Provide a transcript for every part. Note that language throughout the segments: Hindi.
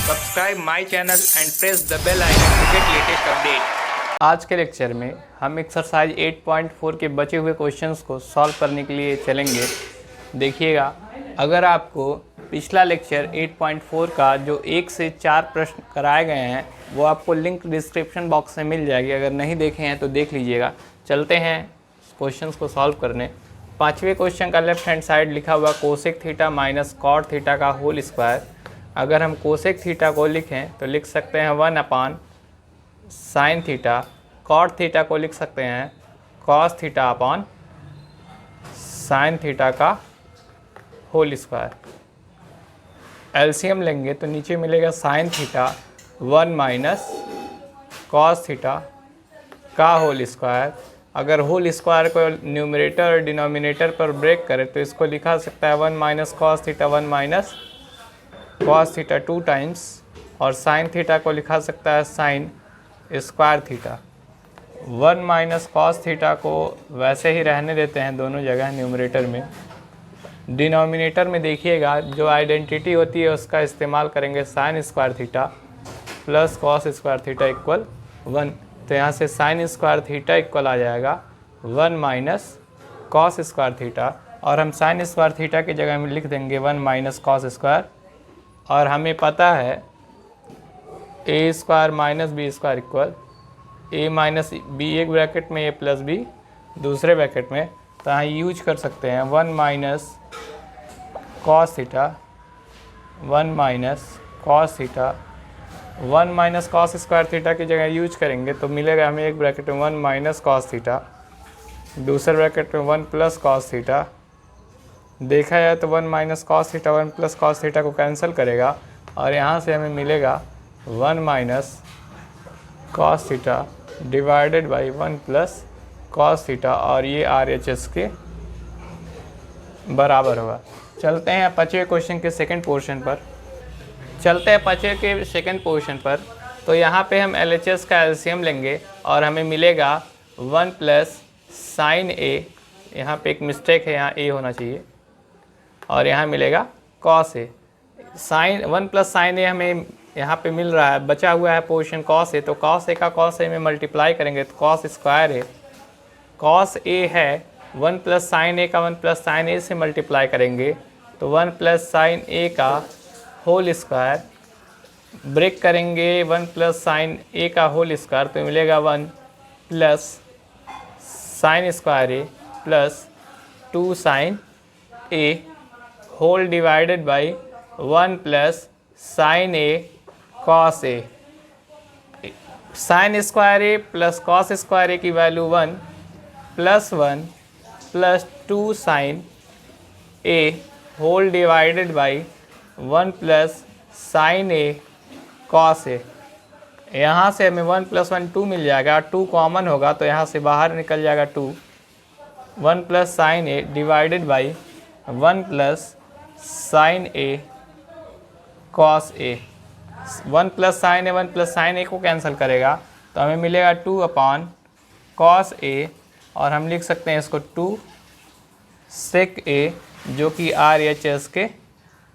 Subscribe my channel and press the bell icon to get latest update। आज के लेक्चर में हम एक्सरसाइज 8.4 के बचे हुए क्वेश्चंस को सॉल्व करने के लिए चलेंगे। देखिएगा, अगर आपको पिछला लेक्चर 8.4 का जो 1 से 4 प्रश्न कराए गए हैं वो आपको लिंक डिस्क्रिप्शन बॉक्स में मिल जाएगी। अगर नहीं देखे हैं तो देख लीजिएगा। चलते हैं क्वेश्चंस को सॉल्व करने। पाँचवें क्वेश्चन का लेफ्ट हैंड साइड लिखा हुआ cosec theta minus cot theta का होल स्क्वायर। अगर हम कोसेक थीटा को लिखें तो लिख सकते हैं 1 upon sine theta. Cot theta को लिख सकते हैं cos theta upon sine theta का होल स्क्वायर। एलसीएम लेंगे तो नीचे मिलेगा sine theta 1 minus cos theta का होल स्क्वायर। अगर होल स्क्वायर को न्यूमरेटर और डिनोमिनेटर पर ब्रेक करें तो इसको लिखा सकता है 1 minus cos theta 1 minus cos theta 2 times, और साइन थीटा को लिखा सकता है sine square theta. 1 minus cos theta को वैसे ही रहने देते हैं दोनों जगह न्यूमरेटर में। डिनोमिनेटर में देखिएगा जो आइडेंटिटी होती है उसका इस्तेमाल करेंगे sign square theta plus cos square theta equal 1। तो यहाँ से साइन स्क्वायर थीटा इक्वल आ जाएगा 1 माइनस कॉस स्क्वायर थीटा, और हम साइन स्क्वायर थीटा की जगह में लिख देंगे 1 माइनस कॉस स्क्वायर। और हमें पता है A square minus B square equal A minus B एक ब्रैकेट में, ए प्लस बी दूसरे ब्रैकेट में। तो यहाँ यूज कर सकते हैं 1 minus cos theta 1 minus cos theta. 1 minus cos square theta की जगह यूज करेंगे तो मिलेगा हमें एक ब्रैकेट में 1 माइनस कॉस थीटा, दूसरे ब्रैकेट में 1 प्लस कॉस थीटा। देखा जाए तो 1 minus cos theta 1 plus cos theta को कैंसिल करेगा, और यहाँ से हमें मिलेगा 1 minus cos theta divided by 1 plus cos theta, और ये RHS के बराबर होगा। चलते हैं पाँचवें क्वेश्चन के सेकंड पोर्शन पर। तो यहाँ पे हम LHS का एलसीएम लेंगे और हमें मिलेगा 1 प्लस साइन ए, यहाँ पे एक मिस्टेक है, यहाँ ए होना चाहिए, और यहाँ मिलेगा cos A. Sign 1 plus sine ए हमें यहाँ पे मिल रहा है, बचा हुआ है पोर्शन कॉस ए। तो कॉस ए का कॉस ए में मल्टीप्लाई करेंगे तो कॉस स्क्वायर ए। कॉस ए है 1 प्लस साइन ए का 1 प्लस साइन ए से मल्टीप्लाई करेंगे तो 1 प्लस साइन ए का होल स्क्वायर। ब्रेक करेंगे 1 प्लस साइन ए का होल स्क्वायर तो मिलेगा 1 plus sine square A plus 2 sine A whole divided by 1 plus sine A cos A. Sine square A plus cos square A की value 1 plus 2 sine A whole divided by 1 plus sine A cos A. यहाँ से हमें 1 प्लस 1 2 मिल जाएगा, 2 कॉमन होगा तो यहाँ से बाहर निकल जाएगा 2। 1 plus sine A divided by 1 plus sine A cos A. 1 plus sine A को कैंसिल करेगा तो हमें मिलेगा 2 अपान कॉस ए, और हम लिख सकते हैं इसको 2 सेक ए, जो कि RHS के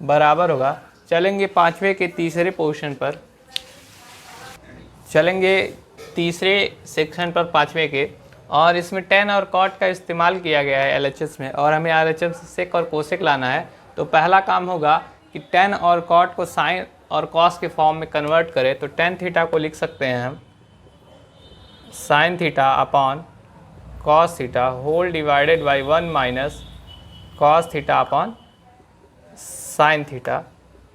बराबर होगा। चलेंगे पाँचवें के तीसरे पोर्शन पर, तीसरे सेक्शन पर पाँचवें के, और इसमें tan और cot का इस्तेमाल किया गया है LHS में, और हमें RHS सेक और कोसेक लाना है। तो पहला काम होगा कि tan और cot को साइन और कॉस के फॉर्म में कन्वर्ट करें। तो tan थीटा को लिख सकते हैं हम sine theta upon cos theta whole divided by 1 minus cos theta upon sine theta,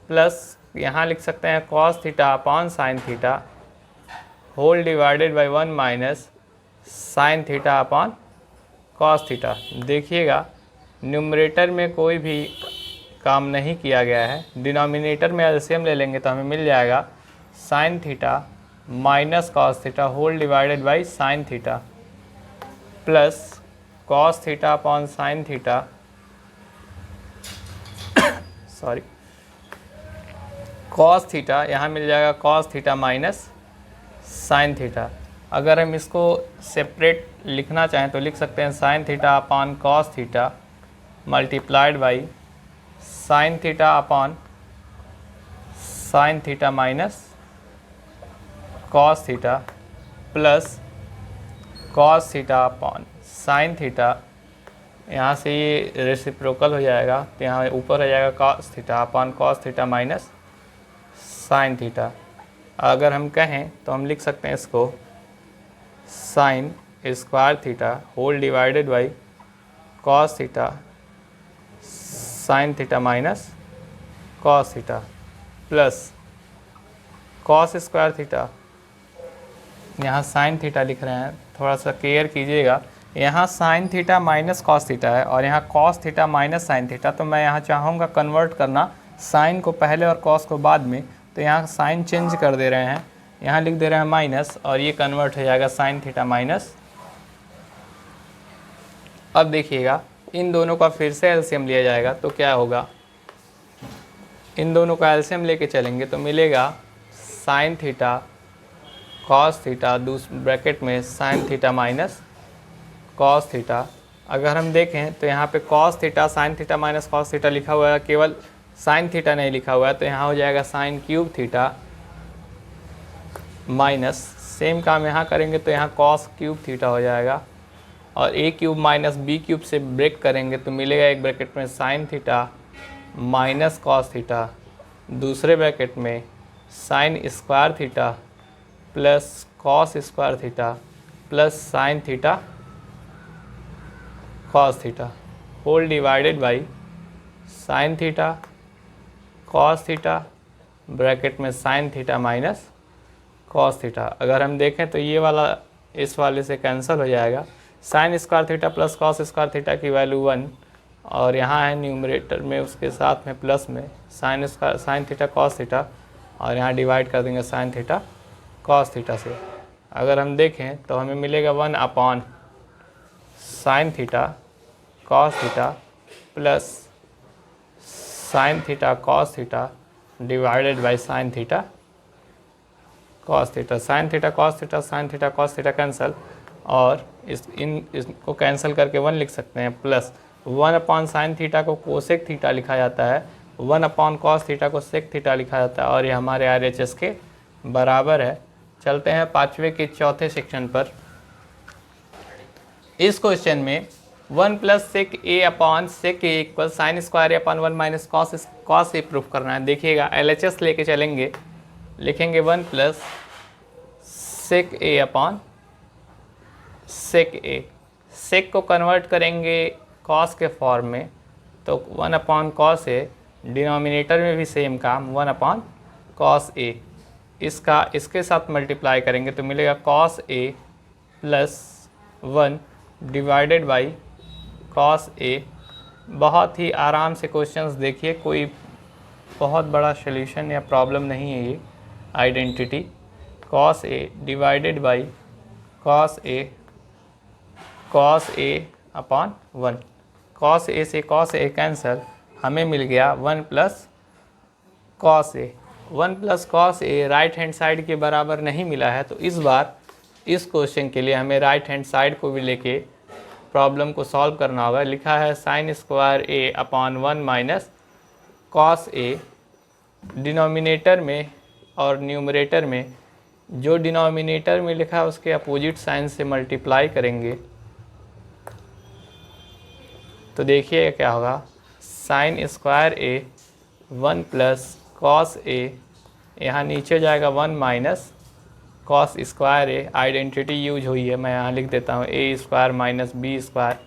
plus यहाँ लिख सकते हैं cos theta upon sine theta whole divided by 1 minus sine theta upon cos theta. देखिएगा न्यूमरेटर में कोई भी काम नहीं किया गया है। डिनोमिनेटर में एलसीएम ले लेंगे तो हमें मिल जाएगा sine theta minus cos theta whole divided by sine theta plus cos theta upon sine theta cos theta, यहाँ मिल जाएगा cos theta minus sine theta. अगर हम इसको सेपरेट लिखना चाहें तो लिख सकते हैं sign theta upon cos theta multiplied by sine theta upon sine theta minus cos theta plus cos theta upon sine theta. यहाँ से ये रेसिप्रोकल हो जाएगा तो यहाँ ऊपर हो जाएगा cos theta upon cos theta minus sine theta. अगर हम कहें तो हम लिख सकते हैं इसको sine square theta whole divided by cos theta sine theta minus cos theta plus cos square theta, यहाँ साइन थीटा लिख रहे हैं, थोड़ा सा केयर कीजिएगा। यहाँ sine theta minus cos theta है और यहाँ cos theta minus sine theta, तो मैं यहाँ चाहूँगा कन्वर्ट करना साइन को पहले और कॉस को बाद में। तो यहाँ साइन चेंज कर दे रहे हैं, यहाँ लिख दे रहे हैं माइनस और ये कन्वर्ट हो जाएगा साइन थीटा माइनस। अब देखिएगा इन दोनों का फिर से एलसीएम लिया जाएगा तो क्या होगा, इन दोनों का एलसीएम लेके चलेंगे तो मिलेगा sine theta cos theta bracket में sine theta minus cos theta. अगर हम देखें तो यहाँ पे cos theta sine theta minus cos theta लिखा हुआ है, केवल साइन थीटा नहीं लिखा हुआ है, तो यहाँ हो जाएगा sign cube theta minus, same काम यहाँ करेंगे तो यहाँ कॉस क्यूब थीटा हो जाएगा और A cube minus B cube से ब्रेक करेंगे तो मिलेगा एक ब्रैकेट में sine theta minus cos theta, दूसरे ब्रैकेट में sine square theta plus cos square theta plus sine theta cos theta whole divided by sine theta cos theta bracket में sine theta minus cos theta. अगर हम देखें तो ये वाला इस वाले से कैंसिल हो जाएगा, sine square theta plus cos square theta की वैल्यू 1 और यहाँ है न्यूमरेटर में उसके साथ में प्लस में साइन थीटा कॉस थीटा और यहाँ डिवाइड कर देंगे साइन थीटा कॉस थीटा से। अगर हम देखें तो हमें मिलेगा 1 upon sine theta cos theta plus sine theta cos theta divided by sine theta cos theta. Sine theta cos theta sine theta cos theta cancel और इसको कैंसिल करके 1 लिख सकते हैं प्लस 1 अपॉन साइन थीटा को कोसेक थीटा लिखा जाता है, 1 अपॉन कॉस थीटा को सेक थीटा लिखा जाता है और ये हमारे RHS के बराबर है। चलते हैं पाँचवें के चौथे सेक्शन पर। इस क्वेश्चन में 1 plus sec A upon sec A equal sign square A upon 1 minus cos A proof करना है। देखिएगा LHS लेके चलेंगे, लिखेंगे 1 प्लस सेक ए अपॉन सेक ए, सेक को कन्वर्ट करेंगे कॉस के फॉर्म में तो 1 अपॉन कॉस ए, डिनोमिनेटर में भी सेम काम 1 अपॉन कॉस ए, इसका इसके साथ मल्टीप्लाई करेंगे तो मिलेगा cos A plus 1 divided by cos A. बहुत ही आराम से क्वेश्चंस देखिए, कोई बहुत बड़ा सॉल्यूशन या प्रॉब्लम नहीं है ये। Identity cos A divided by cos A upon 1, cos A से कॉस ए कैंसिल, हमें मिल गया 1 plus cos A. 1 plus cos A right hand side के बराबर नहीं मिला है तो इस बार इस क्वेश्चन के लिए हमें राइट हैंड साइड को भी लेके प्रॉब्लम को सॉल्व करना होगा। लिखा है sine square A upon 1 minus cos A, denominator में और न्यूमरेटर में, जो डिनोमिनेटर में लिखा है उसके अपोजिट साइन से मल्टीप्लाई करेंगे तो देखिए क्या होगा, sine square A 1 plus cos A, यहाँ नीचे जाएगा 1 minus cos square A, identity use हुई है, मैं यहाँ लिख देता हूँ A square minus B square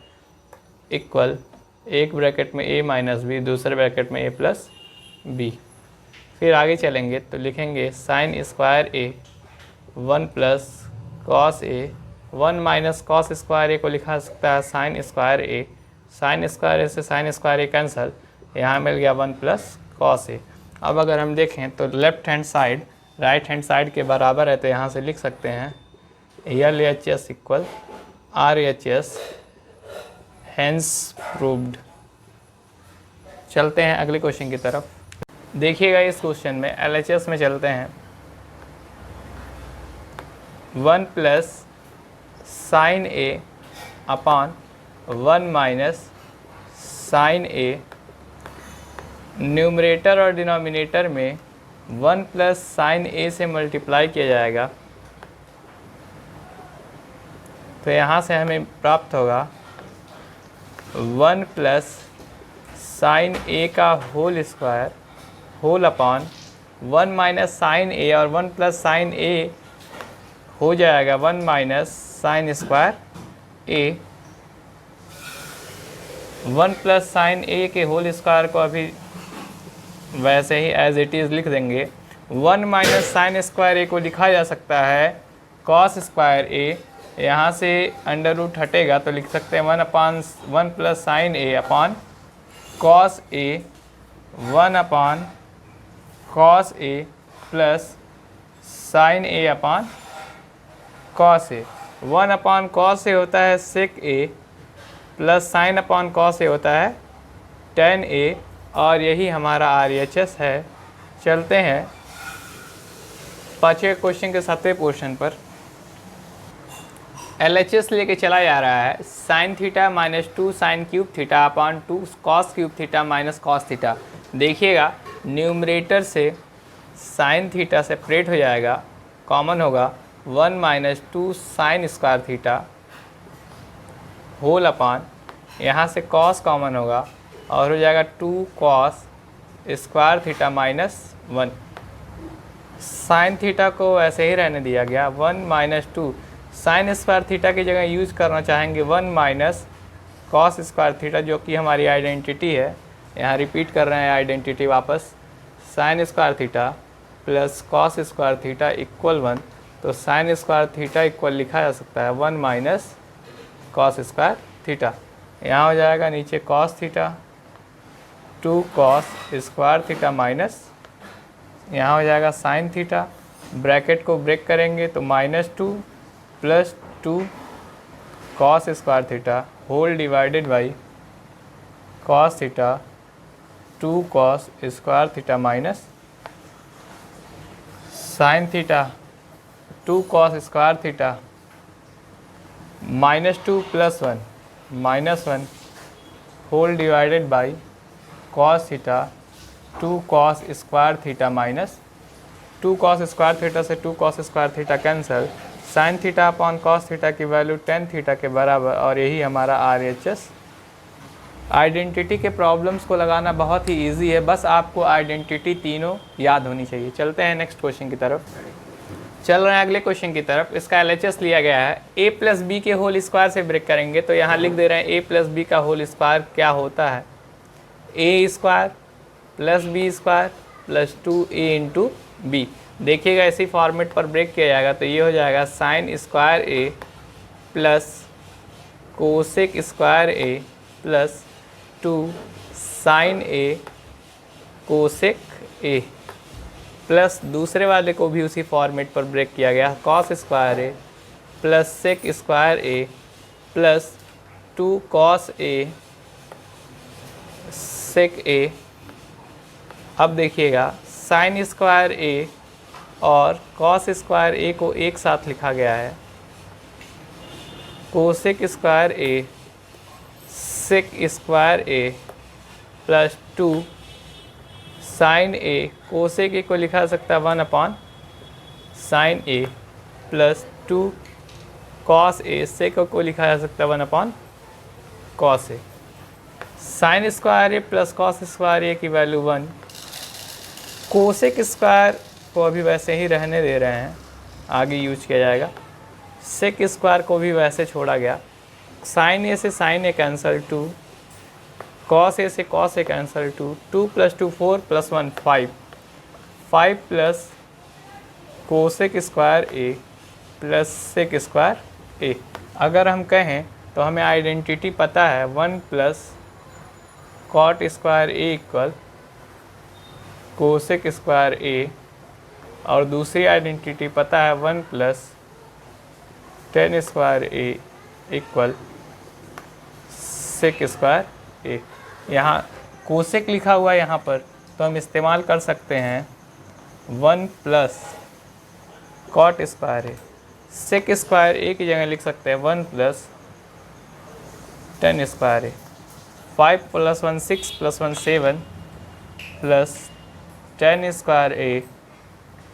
equal, एक ब्रैकेट में ए माइनस बी, दूसरे ब्रैकेट में ए प्लस बी। फिर आगे चलेंगे तो लिखेंगे sine square A 1 plus cos A, 1 minus cos square A को लिखा सकता है साइन स्क्वायर ए, साइन स्क्वायर ए से साइन स्क्वायर ए कैंसिल, यहाँ मिल गया 1 प्लस कॉस ए। अब अगर हम देखें तो left hand side right hand side के बराबर है तो यहाँ से लिख सकते हैं LHS equal RHS, hence proved. चलते हैं अगले क्वेश्चन की तरफ। देखिएगा इस क्वेश्चन में LHS में चलते हैं, 1 plus sine A upon 1 minus sine A, numerator और डिनोमिनेटर में 1 प्लस साइन ए से मल्टीप्लाई किया जाएगा तो यहाँ से हमें प्राप्त होगा 1 प्लस साइन ए का whole square whole upon 1 minus sine A, और 1 प्लस साइन ए हो जाएगा 1 minus sine square A. 1 plus sine A के होल स्क्वायर को अभी वैसे ही एज इट इज़ लिख देंगे। 1 माइनस साइन स्क्वायर ए को लिखा जा सकता है कॉस स्क्वायर ए, यहाँ से अंडर रूट हटेगा तो लिख सकते हैं 1 plus sine A upon cos A, 1 upon cos A plus sine A upon cos A. 1 upon cos ए होता है सेक ए, प्लस साइन अपॉन कॉस ए होता है टेन ए, और यही हमारा RHS है। चलते हैं 5वें क्वेश्चन के 7वें पोर्शन पर। LHS लेके चला जा रहा है sine theta minus 2 sine cube theta upon 2 cos cube theta minus cos theta. देखिएगा न्यूमरेटर से साइन थीटा सेपरेट हो जाएगा, कॉमन होगा 1 minus 2 sine square theta whole upon, यहाँ से कॉस कॉमन होगा और हो जाएगा 2 cos square theta minus 1। Sine theta को ऐसे ही रहने दिया गया 1 माइनस 2 साइन स्क्वायर थीटा की जगह यूज करना चाहेंगे 1 माइनस कॉस स्क्वायर थीटा, जो कि हमारी आइडेंटिटी है। यहाँ रिपीट कर रहे हैं आइडेंटिटी वापस, sign square theta plus cos square theta equal 1, तो साइन स्क्वायर थीटा इक्वल लिखा जा सकता है 1 माइनस कॉस स्क्वायर थीटा। यहाँ हो जाएगा नीचे cos theta 2 cos square theta minus, यहाँ हो जाएगा साइन थीटा, ब्रैकेट को ब्रेक करेंगे तो -2 plus 2 cos square theta whole divided by cos theta 2 cos square theta minus sine theta 2 cos square theta -2 plus 1 whole divided by cos theta 2 cos square theta minus 2 cos square theta से 2 cos square theta cancel, sine theta upon cos theta की वैल्यू टेन थीटा के बराबर, और यही हमारा RHS। आइडेंटिटी के प्रॉब्लम्स को लगाना बहुत ही इजी है, बस आपको आइडेंटिटी तीनों याद होनी चाहिए। चलते हैं नेक्स्ट क्वेश्चन की तरफ। चल रहे हैं अगले क्वेश्चन की तरफ। इसका LHS लिया गया है a प्लस बी के होल स्क्वायर से ब्रेक करेंगे, तो यहाँ लिख दे रहे हैं a प्लस बी का होल स्क्वायर क्या होता है, a square plus B square plus 2a into B. देखिएगा इसी फॉर्मेट पर ब्रेक किया जाएगा तो ये हो जाएगा sine square A plus cosec square A plus 2 sine A cosec A, plus दूसरे वाले को भी उसी फॉर्मेट पर ब्रेक किया गया cos square A plus sec square A plus 2 cos A सेक ए। अब देखिएगा साइन स्क्वायर ए और कॉस स्क्वायर ए को एक साथ लिखा गया है, cosec square A sec square A plus 2 sine A, cosec A को लिखा जा सकता है 1 upon sine A plus 2 cos A, sec को लिखा जा सकता है 1 upon cos A. Sine square A plus cos square A की वैल्यू 1, कोसेक स्क्वायर को अभी वैसे ही रहने दे रहे हैं, आगे यूज किया जाएगा। सेक स्क्वायर को भी वैसे छोड़ा गया, साइन ए से sine A cancel 2, cos A से cos A cancel 2, 2 plus 2 4 plus 1 5 plus cosec square A plus sec square A. अगर हम कहें तो हमें आइडेंटिटी पता है 1 plus cot square A equal cosec square A, और दूसरी आइडेंटिटी पता है 1 plus tan square A equal sec square A. यहाँ कोसेक लिखा हुआ है यहाँ पर, तो हम इस्तेमाल कर सकते हैं 1 plus cot square A. Sec square A की जगह लिख सकते हैं 1 plus tan square A. 5 plus 1 6 plus 1 7 plus tan square A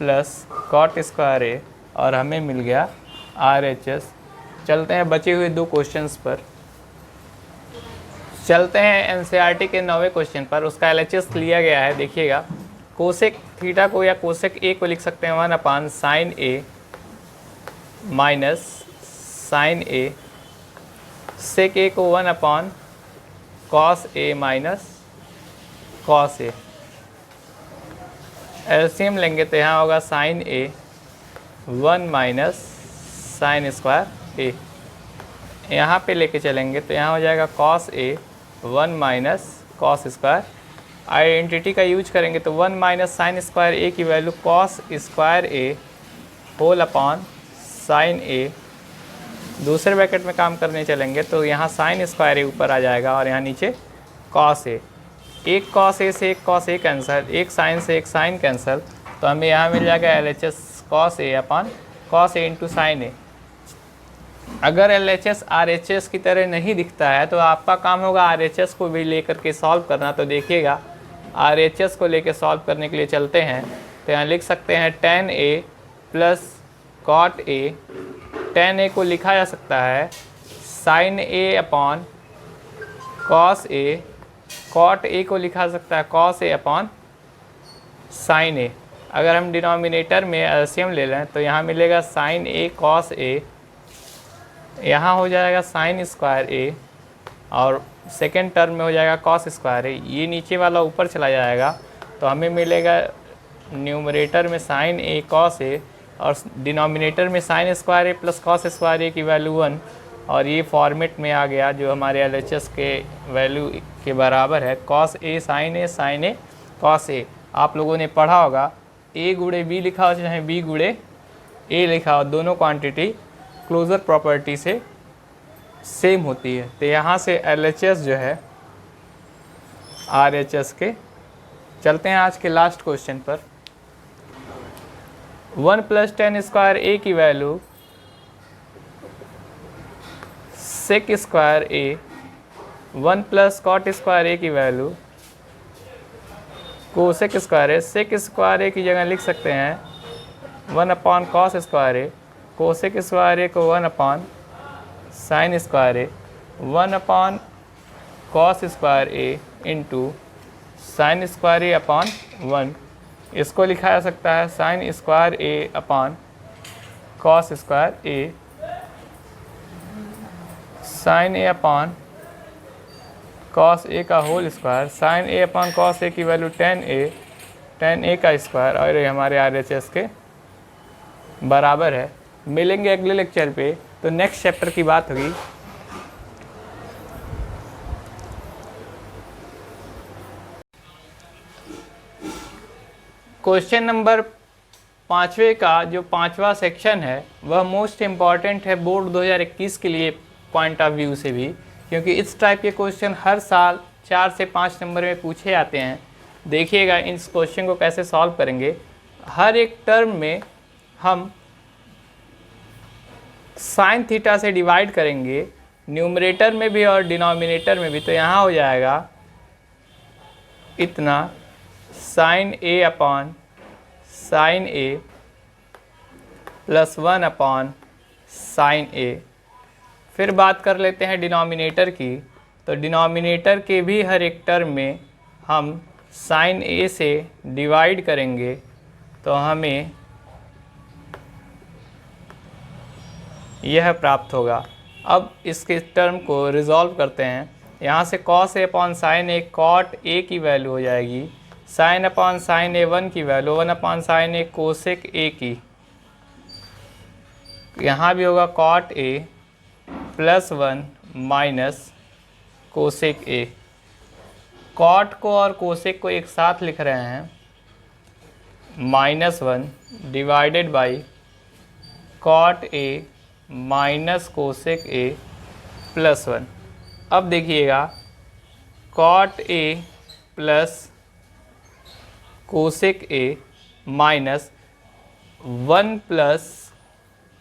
plus cot square A और हमें मिल गया RHS। चलते हैं बचे हुए 2 क्वेश्चंस पर। चलते हैं NCERT के 9वें क्वेश्चन पर। उसका LHS लिया गया है, देखिएगा। कोसेक थीटा को या कोसेक ए को लिख सकते हैं 1 साइन ए माइनस साइन ए, सेक ए को 1 cos A minus cos A. LCM लेंगे तो यहाँ होगा sign A 1 minus sine square A. यहाँ पे लेके चलेंगे तो यहाँ हो जाएगा cos A 1 minus cos square. Identity का यूज करेंगे तो 1 माइनस साइन स्क्वायर ए की value cos square A whole upon sine ए। दूसरे ब्रैकेट में काम करने चलेंगे तो यहाँ साइन स्क्वायर ए ऊपर आ जाएगा और यहाँ नीचे कॉस ए। एक कॉस ए से एक कॉस ए कैंसिल, एक साइन से एक साइन कैंसिल, तो हमें यहाँ मिल जाएगा LHS cos A upon cos A into sine A. अगर LHS RHS की तरह नहीं दिखता है तो आपका काम होगा RHS को भी लेकर के सॉल्व करना। तो देखिएगा, RHS को लेकर सॉल्व करने के लिए चलते हैं तो यहाँ लिख सकते हैं tan A plus cot A. tan A को लिखा जा सकता है sine A upon cos A, cot A को लिखा जा सकता है cos A upon sine A. अगर हम डिनोमिनेटर में एलसीएम ले लें तो यहाँ मिलेगा साइन ए कॉस ए, यहाँ हो जाएगा साइन स्क्वायर ए और सेकेंड टर्म में हो जाएगा कॉस स्क्वायर ए। ये नीचे वाला ऊपर चला जाएगा तो हमें मिलेगा न्यूमरेटर में साइन ए कॉस ए और डिनोमिनेटर में sine square A plus cos square A की वैल्यू 1, और ये फॉर्मेट में आ गया जो हमारे LHS के वैल्यू के बराबर है cos A sign A cos ए। आप लोगों ने पढ़ा होगा a गुणे b लिखा हो चाहे b गुणे a लिखा हो, दोनों क्वांटिटी क्लोजर प्रॉपर्टी से सेम होती है। तो यहाँ से LHS जो है RHS के। चलते हैं आज के लास्ट क्वेश्चन पर। 1 प्लस tan स्क्वायर ए की value sec square A, 1 plus cot square A की value cosec square A. Sec square A की जगह लिख सकते हैं 1 upon cos square A, cosec square A को 1 upon sign square A, 1 upon cos square A into sine square A upon 1। इसको लिखा जा सकता है sine square A upon cos square A, sign A upon cos ए का whole square, sign A upon cos ए की वैल्यू tan ए का स्क्वायर, और ये हमारे RHS के बराबर है। मिलेंगे अगले लेक्चर पे तो नेक्स्ट चैप्टर की बात होगी। क्वेश्चन नंबर 5वें का जो 5वां सेक्शन है वह मोस्ट इम्पॉर्टेंट है बोर्ड 2021 के लिए पॉइंट ऑफ व्यू से भी, क्योंकि इस टाइप के क्वेश्चन हर साल 4 से 5 नंबर में पूछे जाते हैं। देखिएगा इस क्वेश्चन को कैसे सॉल्व करेंगे। हर एक टर्म में हम साइन थीटा से डिवाइड करेंगे, न्यूमरेटर में भी और डिनोमिनेटर में भी। तो यहाँ हो जाएगा इतना sign A upon sine A plus 1 upon sine ए। फिर बात कर लेते हैं डिनोमिनेटर की। तो डिनोमिनेटर के भी हर एक टर्म में हम साइन ए से डिवाइड करेंगे तो हमें यह प्राप्त होगा। अब इसके टर्म को रिजॉल्व करते हैं। यहाँ से cos A upon sine A cot A की वैल्यू हो जाएगी, साइन अपॉन साइन ए 1 की value 1 upon sine A cosec A की। यहाँ भी होगा cot A plus 1 minus cosec A. Cot को और कोसेक को एक साथ लिख रहे हैं, -1 divided by cot A minus cosec A plus 1। अब देखिएगा cot A plus cosec A minus 1 plus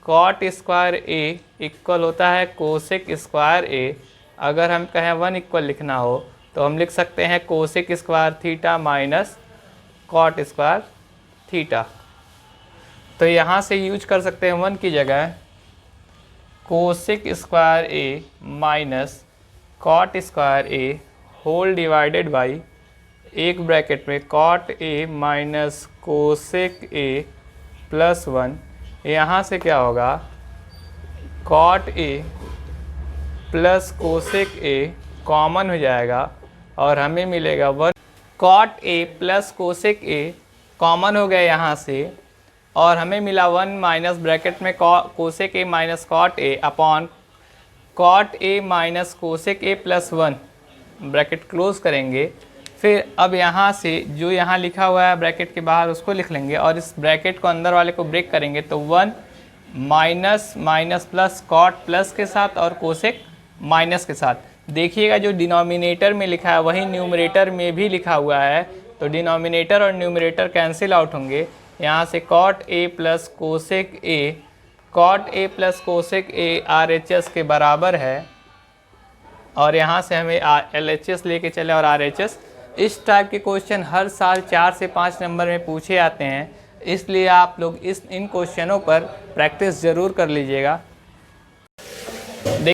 cot square A equal होता है कोसेक स्क्वायर ए। अगर हम कहें 1 इक्वल लिखना हो तो हम लिख सकते हैं cosec square theta minus cot square theta. तो यहाँ से यूज कर सकते हैं 1 की जगह cosec square A minus cot square A whole divided by एक ब्रैकेट में cot A minus cosec A plus 1। यहाँ से क्या होगा, cot A plus cosec A common हो जाएगा और हमें मिलेगा 1। Cot A plus cosec A common हो गया यहाँ से और हमें मिला 1 माइनस ब्रैकेट में cosec A minus cot A upon cot A minus cosec A plus 1, bracket close करेंगे। फिर अब यहाँ से जो यहाँ लिखा हुआ है ब्रैकेट के बाहर उसको लिख लेंगे और इस ब्रैकेट को अंदर वाले को ब्रेक करेंगे तो 1 minus minus plus cot plus के साथ और कोसेक माइनस के साथ। देखिएगा जो डिनोमिनेटर में लिखा है वही न्यूमरेटर में भी लिखा हुआ है, तो डिनोमिनेटर और न्यूमरेटर कैंसिल आउट होंगे। यहाँ से cot A plus cosec A, cot A plus cosec A RHS के बराबर है और यहाँ से हमें LHS लेके चले और RHS। इस टाइप के क्वेश्चन हर साल 4 से 5 नंबर में पूछे आते हैं, इसलिए आप लोग इन क्वेश्चनों पर प्रैक्टिस ज़रूर कर लीजिएगा।